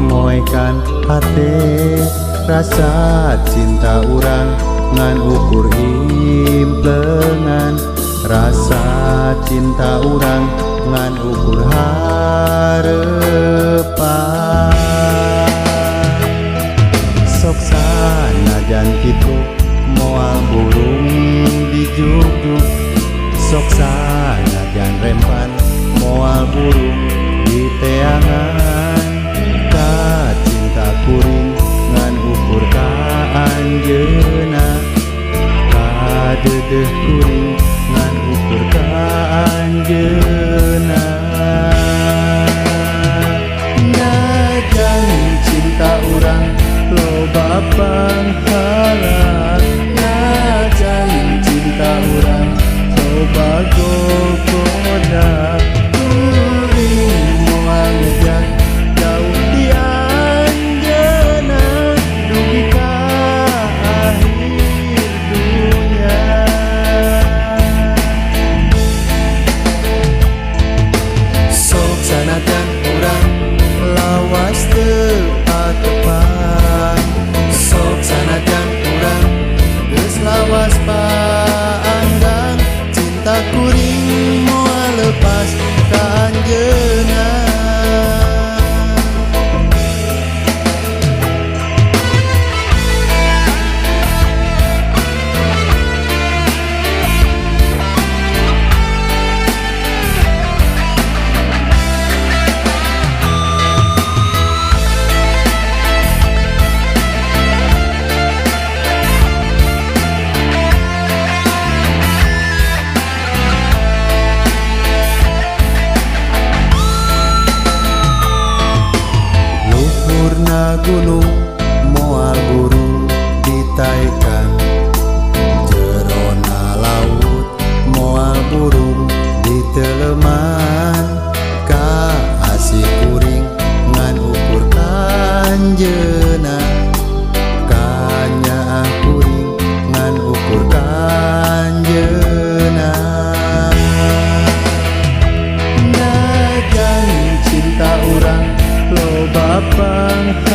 moekan hati rasa cinta urang ngan ukur implengan rasa cinta urang ngan ukur harepan sok sanajan kitu moal burung di juk-juk sok sanajan rempan moal burung di teangan ka cinta kuring ngan ukur ka anjeuna ka dedeh kuring ngan ukur ka anjeuna najan cinta urang loba panghalang najan cinta urang loba gogoda kuring moal ngejak jauh di anjeuna dugi ka akhir dunya sok sanajan urang lawas teu atepan sok sanajan urang geus lawas paandang cinta kuring moal lepas ka anjeuna gunung moal burung ditaikan jerona laut moal burung diteleman ka asih kuring ngan ukur kanjeuna kanyaah kuring ngan ukur kanjeuna najan cinta urang loba pang